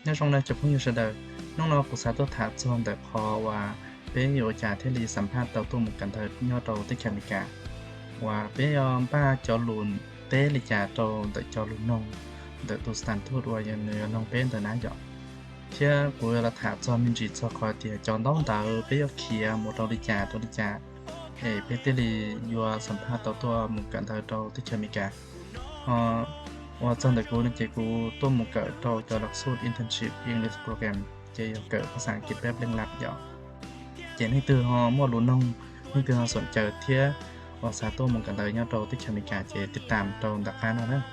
ในช่วงนั้นจะพุ่งอยู่เสด็จน้องๆกุศลตัวถาจอมแต่พอว่าเป็นอยู่จากที่รีสัมภาษณ์ตัวเหมือนกันเถิดยอดโตที่แคมิกาว่าเป็นยอมป้าจอลุนเตลิจาโตแต่จอลุนนงแต่ตัวสถานทูตว่าอย่างเนื้อน้องเป็นแต่นั้นหยอกเชื่อกูเราถาจอมมินจิตสคอยเตียจอนต้องตาเป็นยอเขียหมดตัวลิจาเป็นที่รีอยู่สัมภาษณ์ตัวเหมือนกันเถิดโตที่แคมิกาอ๋อว่าจนแต่กูนี่เจกูตัวมุกเกิดโตจอหลักสูตร internship English program เจเกิดภาษาอังกฤษแบบเร่งรัดหยอกเจนี่ตัวฮอมอลุนงนี่คือฮอสนใจเทียว่าสาตัวมุกกันเถิดยอดโตที่แคมิกาเจติดตามโตดักการเอาเนอะ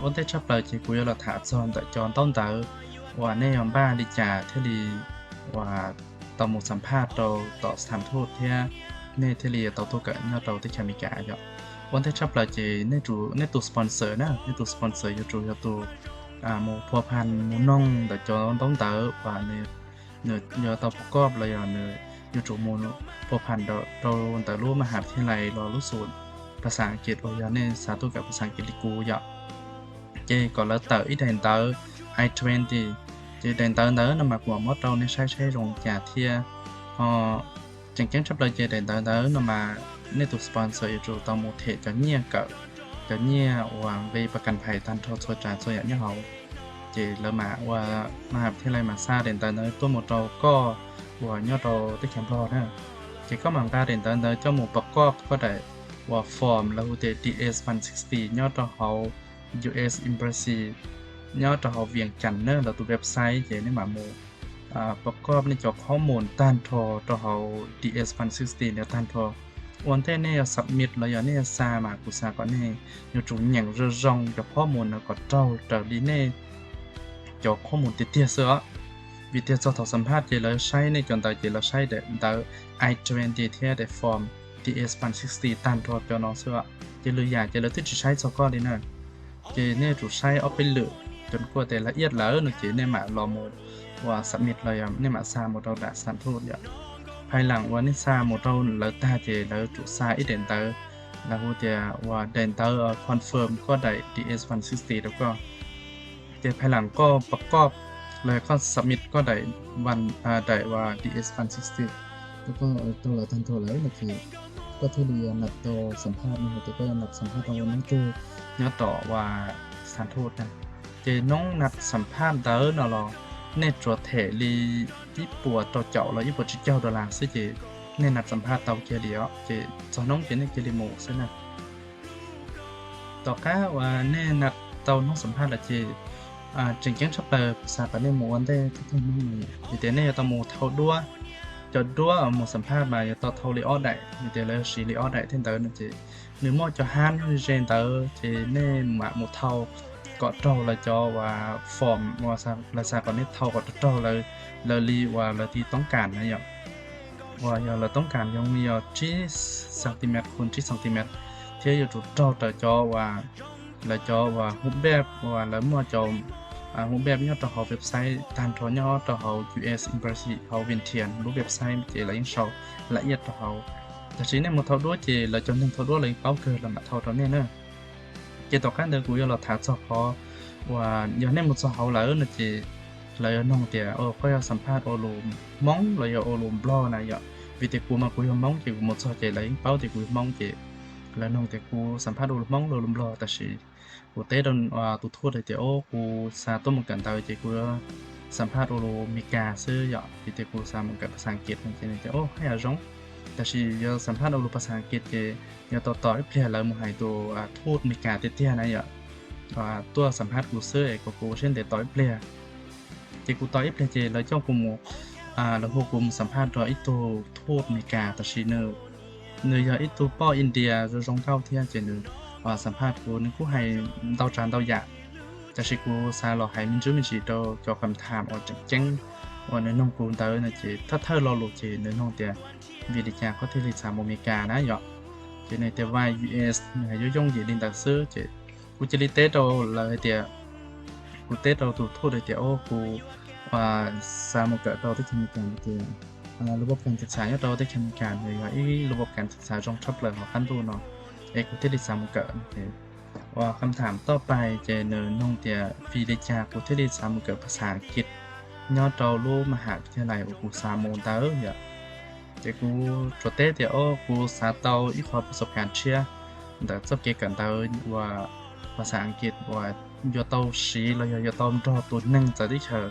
ôn tế chấp lời chỉ cuối là thả son tại chọn tông tớ và nên yom ba đi trả thế thì và tàu mộtสัมภาษณ์เราต่อสถานทูตที่เนี่ยที่เรียต่อตัวกันเนี่ยเราที่แคมิกาเนาะวันที่ชอบเลยจีเนี่ยตัวสปอนเซอร์นะเนี่ยตัวสปอนเซอร์อยู่ตัวหมู่พัวพันหมู่น้องแต่จอนต้องเต๋อว่าเนี่ยตัวประกอบเลยเนี่ยอยู่ตัวหมู่พัวพันเราแต่รู้มหาวิทยาลัยรอรู้สูตรภาษาอังกฤษเราเนี่ยสาธุกับภาษาอังกฤษลิกูเนาะchị còn là tờ ít đèn tờ i20 chị đèn tờ nữa nó mặc quần mót đâu nên sai rồng trà thia chẳng chắn sắp tới chị đèn tờ nữa nó mà nên tụ sponsorอยู่ตอมูเทจะเนี่ยจะเนี่ยหวังไปประกันภัยตันโทษโซจาโซยเนี่ยเขาchị lỡ màว่ามหาวิทยาลัยมาซาเด่นตาเนอตัวหมดเราก็ว่าเนี่ยเราได้แข่งรอนะchị có bằng taเด่นตาเนอcho mộtประกอบก็ได้ว่าฟอร์มแล้วเด DS 160เนี่ยเราเขา US Embassy ย่อต่อเขาเวียงจันทน์เนอร์เราตัวเว็บไซต์เจนี่หมาโมประกอบในจอข้อมูลต้านทอต่อเขา DS 160เนี่ยต้านทอวันที่เนี่ยสับมิดแล้วอย่างนี้ซามากุซาก็เนี่ยอยู่จุงอย่างเรื่องรองกับข้อมูลแล้วก็เจ้าแต่ดีเนี่ยจอข้อมูลติดเตี้ยเสือวิทยาศาสตร์สัมภาษณ์เจเราใช้ในจนตาเจเราใช้เดI20 เทียเดฟอร์ม DS 160ต้านทอเปียวน้องเสือเจเลยอยากเจเลยที่จะใช้สกอร์ดีนะchị nên chủ sai ở bên lửaจนกว่าแต่ละเอียดแล้วนะจีเนี่ยมารอโมว่าสมิธเราอย่างเนี่ยมาซาโมเราด่าสันทุนอย่างภายหลังวันนี้ซาโมเราแล้วตาเจแล้วจุซาอีเดนเตอร์แล้วเดียว่าเดนเตอร์คอนเฟิร์มก็ได้ DS 160แล้วก็เจภายหลังก็ประกอบเลยก็สมิธก็ได้วันได้ว่า DS 160แล้วก็ตัวเราทันตัวแล้วนะคือก็ทุเรียนหนักตัวสัมภาษณ์นี่แต่ก็หนักสัมภาษณ์ตรงนั้นคือเนื้อต่อว่าสถานทูตนะเจน้องนัดสัมภาษณ์เดอร์นอรอในตัวเทลีญี่ปุ่นตัวเจ้าเราญี่ปุ่นเจ้าดอลลาร์ซึ่งเจในนัดสัมภาษณ์เตาเกียร์เดียวเจจอน้องเจในเกียร์โมซึ่งนะต่อก้าว่าในนัดเตาน้องสัมภาษณ์ละเจจริงๆชอบเปิดภาษาปานิโมวันได้ทุกที่ไม่มีแต่ในตอโมเท่าด้วยจดด้วยหมดสัมภาษณ์มาต่อเท่าลีออดได้แต่เลยสีลีออดได้ที่เตอร์นั่นเจหรือมอจะฮันเจนเตอร์เจเน่มาหมดเท่าก็เท่าเลยจอว่าฟอร์มว่าซาลาซาก่อนนี้เท่าก็เท่าเลยเลยรีว่าเราที่ต้องการนะอย่างว่าเราต้องการยังมีที่ซนติเมตรคูณที่ซนติเมตรที่อยู่จุดเท่าแต่จอว่าเราจอว่ารูปแบบว่าแล้วมอจอรูปแบบย่อต่อเขาเว็บไซต์ตามทอนย่อต่อเขา US Embassy เขาเวียนเทียนรูปเว็บไซต์เจแล้วยังเชาละเอียดต่อเขาแต่ทีนี้หมดเท่าด้วยเจเราจนถึงเท่าด้วยเลยเป้าเกินเรามาเท่าตอนนี้เนอะเจต่อการเดินกูยอเราถามสอบพอว่าย้อนในหมดสอบเขาแล้วนะเจเราน้องเตียก็อยากสัมภาษณ์โอลูมมองเราอยากโอลูมบล็อกนะอยากวิธีกูมากูยอมมองเจกูหมดสอบเจเลยเป้าเจกูมองเจแล้วน้องเตียกูสัมภาษณ์โอลูมมองโอลูมบล็อกแต่ชีกูเต้โดนตุทูดเลยเจกูซาตัวเหมือนกันแต่เจกูสัมภาษณ์โอลูมิกาซื้ออยากวิธีกูซาเหมือนกันภาษาอังกฤษเหมือนกันเจให้อาจงแต่ชีอยากสัมภาษณ์โอลูภาษาอังกฤษเจอยากต่อให้เพลียแล้วมึงหายตัวทูดมิกาเตี้ยๆนะอยากตัวสัมภาษณ์กูซื้อเอกกูเช่นเดต่อยเพลียเจกูต่อยเพลียเจแล้วเจ้ากูมูแล้วพวกกูสัมภาษณ์ตัวไอตัวทูดมิกาแต่ชีเนอร์อยากไอตัวป้ออินเดียจะรองเท้าเที่ยเจเนอร์สัมภาษณ์กูนึกกูให้เดาจานเดาอยากแต่ชีกูซาหลอกให้มินจูมิจิโตจอคำถามออกจากเจ้งว่าในน้องกูเตอร์นะเจถ้าเธอรอหลุดเจในน้องเตียวิริจาเขาที่ลิซามอเมริกานะหยอกเจในแต่ว่า US ในยุ่งยิ่งดินตักซื้อเจกูจะลิเตโตเลยเตียกูเตโตถูกทูดเลยเตียกูซามกะโตที่ทำการเตียระบบการศึกษาเนี่ยโตที่ทำการเลยว่าระบบการศึกษาจงทับเลยของขั้นตัวเนาะกูที่ลิซามกะ ว่าคำถามต่อไปเจเนอน้องเตียฟีได้จากกูที่ได้สามเกี่ยวภาษาอังกฤษยอดเรารู้มหาวิทยาลัยกูสามโมงตาเนี่ยเจกูจดเต้เตียกูสาเตาอีกความประสบการณ์เชียแต่สับเกี่ยวกันตาว่าภาษาอังกฤษว่ายอดเตาสีแล้วยอดเตารอตัวหนึ่งจะได้เชิญ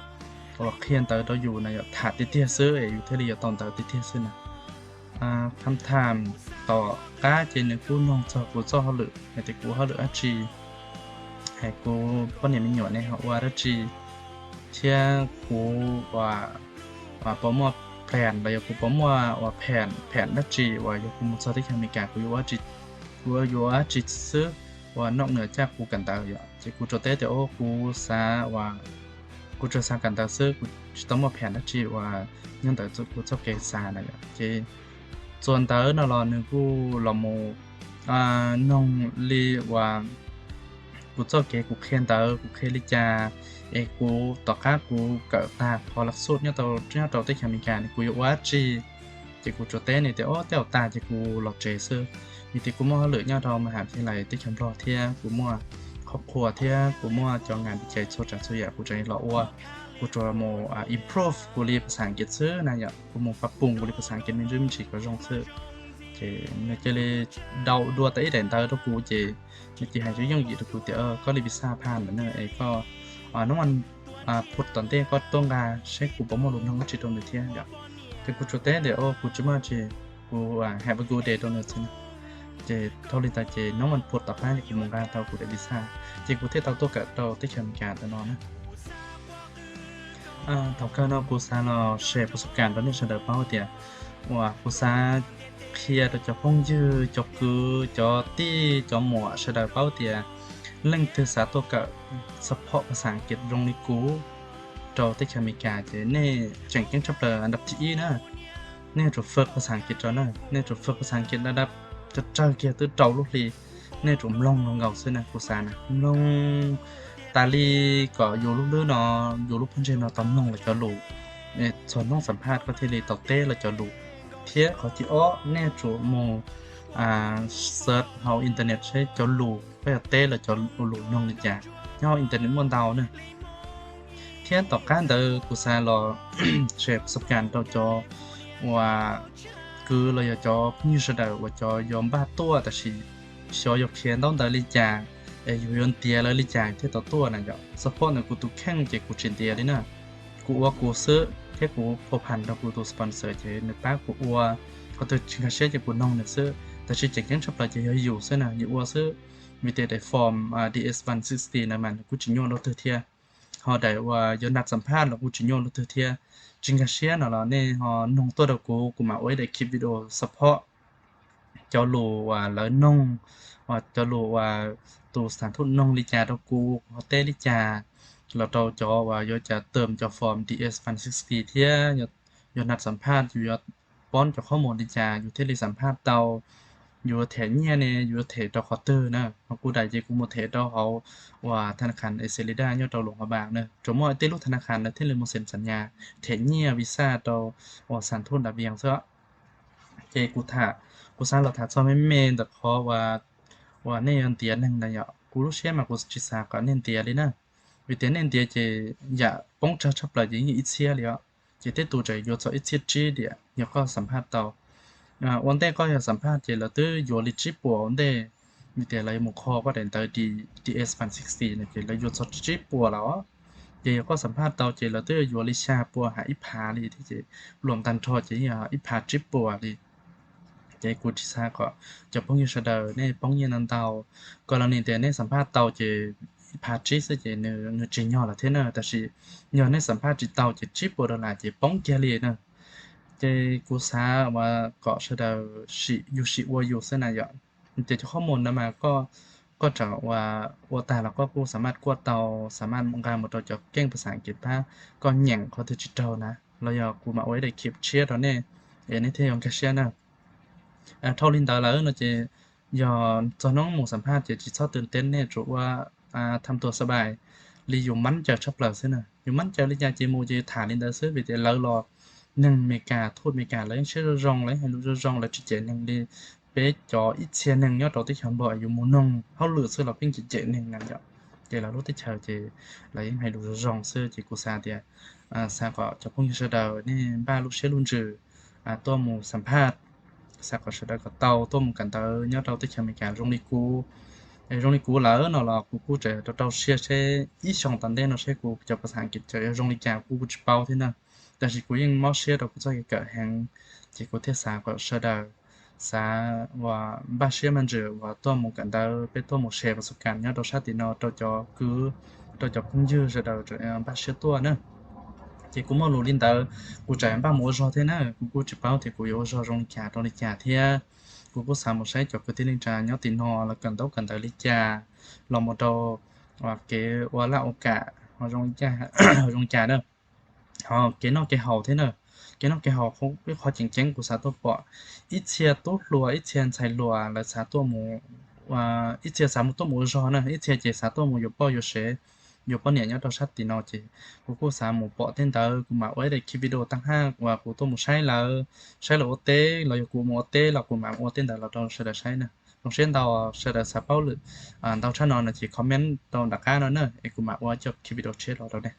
ว่าเขียนตาเราอยู่ในถาดที่เทียซื้ออยู่ที่เรียตอนตาที่เทียซื้อนะคำถามต่อก้าเจนกูน้องจะกูจะเขาหรือแต่กูเขาหรืออาชีให้กูป้อนเนี่ยมีหยดในเขาว่าอาชีเชื่อกูว่าป้อมว่าแผนแล้วกูป้อมว่าแผนอาชีว่าอยู่กูมุสลิมอเมริกากูอยู่ว่าจิตกูอยู่ว่าจิตซื้อว่านอกเหนือจากกูกันตาอยู่จะกูจะเตะแต่โอ้กูซาว่ากูจะสร้างกันตาซื้อกูต้องมาแผนอาชีว่ายังแต่กูจะเกษานะอยู่เจส่วนตาเนรอนึงกูละโมน้องลีว่ากูจะเกกูเขียนตากูเคลิจากูต่อข้ากูเกิดตาพอหลักสูตรเนี่ยตัวที่มีการกูอยู่ว่าจีจะกูจะเต้นเนี่ยแต่โอ้แต่ตาจะกูหลอกเจซื้อมีที่กูมั่วเหลือเนี่ยเรามหาวิทยาลัยที่ฉันรอเที่ยกูมั่วครอบครัวเที่ยกูมั่วจองงานวิจัยโซจัดสุยากูจะรอว่ากูจะโมimprove กูเรียนภาษาอังกฤษซื้อนะอย่างกูโมปรับปรุงกูเรียนภาษาอังกฤษมันจะมีฉีกกระจงซื้อเจเนี่ยจะเลยเดาดัวแต่อีเด่นตาตัวกูเจมีที่ให้ช่วยย่งยีตัวกูเตอก็เลยวิซ่าผ่านเหมือนเนอก็น้องมันพูดตอนเต้ก็ต้องการใช้กูประมวลรวมทั้งหมดที่ตรงนี้เที่ยอย่างแต่กูจะเต้เดี๋ยวกูจะมาเจกูhave a good day ตรงนี้สิเจเท่าที่ตาเจน้องมันพูดต่อไปกูมองการเตากูได้วิซ่าเจกูเที่ยวตัวกับเตาที่เชื่อมการตลอดนะเท่ากันเรากูซาเราแชร์ประสบการณ์ตอนนี้เฉลยเป้าเดียว่ากูซาเคลียร์จะพ้องยือจบคือจอตี้จอหมวเฉลยเป้าเดียเรื่องภาษาตัวกับเฉพาะภาษาอังกฤษลงในกูเราที่อเมริกาเจเน่จังเก่งชับเลยอันดับที่นะเน่จะฝึกภาษาอังกฤษจ้ะนะเน่จะฝึกภาษาอังกฤษระดับจะเจอเกียร์ตื้อเจ้าลูกลีเน่จะลงเงาซึ่งนะกูซานะลงตาลีก็อยู่ลูกเรือเนาะอยู่ลูกพันเจนเนาะตำลงเลยจะรู้ส่วนน้องสัมภาษณ์ก็ที่เลยต่อเต้เลยจะรู้เทียเขาที่อ้อแน่จูโมเซิร์ชเอาอินเทอร์เน็ตใช้จะรู้ไปเต้เลยจะรู้น้องเลยจ้ะย่ออินเทอร์เน็ตบนดาวเนี่ยเทียต่อการเดินกูซาลอเชฟประสบการณ์ต่อจอว่าคือเราอยากจะมีเสดอว่าจะยอมบ้าตัวแต่ชีชอยกเขียนต้องเดินลิจาอยู่ยนเตียแล้วลิจาที่ต่อตัวนั่นก็สปอร์ตเนี่ยกูตุแข่งเจกูชินเตียเลยนะกูว่ากูซื้อแค่กูพอพันแล้วกูตัวสปอนเซอร์เจในป้ากูว่าเขาตัวชิงเช่เจกูน้องเนี่ยซื้อแต่ชีเจ๋งยังชอบเลยจะอยู่ซื้อนะอยู่ว่าซื้อมีแต่ได้ฟอร์มDS160นะมันกูจิโยนรถเทียเขาได้ว่าย้อนนัดสัมภาษณ์แล้วกูจิโยนรถเทียจริงกับเชียร์เนาะเนี่ยฮอนงตัวเด็กกูมาไว้ได้คลิปวิดีโอเฉพาะเจ้ารู้ว่าแล้วนงว่าเจ้ารู้ว่าตัวสถานทูตนงลิจาดกูเขาเต้ลิจาเราเจ้าจอว่าโยจะเติมเจ้าฟอร์ม DS160เทียยอนัดสัมภาษณ์อยู่ยอดป้อนเจ้าข้อมูลลิจาอยู่ที่ลิสัมภาษณ์เตาอยู่แถวเนี่ยเนี่ยอยู่แถวดอคอเตอร์นะกูได้เจกูโมเทดเขาว่าธนาคารเซริดายอดเราลงมาบางเนอะจมอเต้ลูกธนาคารนะที่เลยมาเซ็นสัญญาแถวเนี่ยวีซ่าเราว่าสถานทูตระเบียงซะเจกูสร้างหลักฐานซ้อมไม่เมนแต่เพราะว่าในอันเตียนึงนะอย่ากูรู้เชื่อมากูจิตสาก่อนเนนเตียเลยนะวิธีเนนเตียเจอย่าป้องจะชอบเลยยิ่งอิเชียเลยอ่ะเจเตตัวใจยศอิเชียจีเดียอย่าก็สัมภาษณ์ต่อวันเต้ก็อยากสัมภาษณ์เจแล้วตื้ออยู่ลิจิปัววันเต้มีแต่อะไรมุขข้อก็เดินต่อDS160เนี่ยเจแล้วยศจิปัวแล้วเจก็สัมภาษณ์ต่อเจแล้วตื้ออยู่ลิชาปัวหาอิพาเลยที่เจรวมตันทอเจอย่าอิพาจิปัวเลยเจกูจิซาก็จะป้องยูชาเดอร์เนี่ยป้องยันนันเตากรณีแต่เนี่ยสัมภาษณ์เตาเจพาจิสเจเนจีนย่อละเทเนอร์แต่สิย้อนในสัมภาษณ์จิเตาเจจิปัวดอลลาร์เจป้องเกลีเนอร์เจกูซาว่าเกาะชาเดอร์ชิวายูเซนายอนเจจะข้อมูลนะมาก็จะว่าแต่เราก็กูสามารถกวดเตาสามารถมองการหมดเราจะเก่งภาษาอังกฤษบ้างก็แหย่งเขาดิจิทัลนะเราอยากกูมาไว้ได้คลิปเชียร์ตอนนี้ในเทของแคชเชียร์นะ เท่าลินดาแล้วเนาะเจยอนจอน้องหมูสัมภาษณ์เจจิชอบตื่นเต้นเนี่ยจุว่าทำตัวสบายลีอยู่มั่นใจชอบเราซึ่งนะอยู่มั่นใจลิยาเจมูเจฐานลินดาซื้อไปเจแล้วรอหนึ่งเมกาทูตเมกาแล้วยังเชื่อรองเลยให้รู้รองแล้วจิเจนึงดี bé cho ít xe nâng nhớ đầu tới chọn bò dùng mùa nông họ lựa xưa là pin chỉ chế nâng ngắn nhở chỉ là lúc tới chờ chỉ là những hay đủ rong xưa chỉ của xa thì xa có cho phong sơ đầu nên ba lúc sẽ luôn trừตัวหมูสัมภาษณ์สักก็สุดก็เตาตัวหมูกันเตาเนาะเตาที่จะมีการลงในกูไอ้ลงในกูแล้วเนาะเรากูจะเตาเชียร์ใช้อีช่องตันเด่นเนาะใช้กูจะภาษาอังกฤษจะลงในจากูจะเป่าที่นั่นแต่สิกูยังมอเชียร์เรากูจะเกิดแห่งที่กูเทศาก็สุดsa và ba xe mình rửa và tôi một cái đầu bên tôi một xe và số cảnh nhớ đầu sát thì nó tôi cho cũng dư rồi đầu ba xe tua nữa thì cũng một lũ linh tờ cụ chạy ba múa rồi thế nào cụ chỉ bảo thì cụ yếu rồi trong lịch trả thì cụ sản một sai cho cái tiền linh trả nhớ tiền họ là cần tới lịch trả lòng một đầu và cái và lão cả họ trong trả đâu họ cái hậu thế nào cái hậu không biết khó chỉnh chỉnh của xã tôi bỏ ít chia tốt lúa ít chia xài lúa là xã tôi mù và ít chia xã một tôi mù rồi nè ít chia chỉ xã tôi mù nhiều sẽ nhiều bao nhiêu đó sát thì nó chỉ cô xã một bỏ tên tờ của mà ấy để khi video tăng ha và của tôi một sai là OT là của một OT là của mà một tên tờ là tôi sẽ là sai nè trong xuyên tàu sẽ là xã bao lự tàu channel là chỉ comment tàu đặt cá nó nữa của mà qua cho khi video chết rồi đâu đây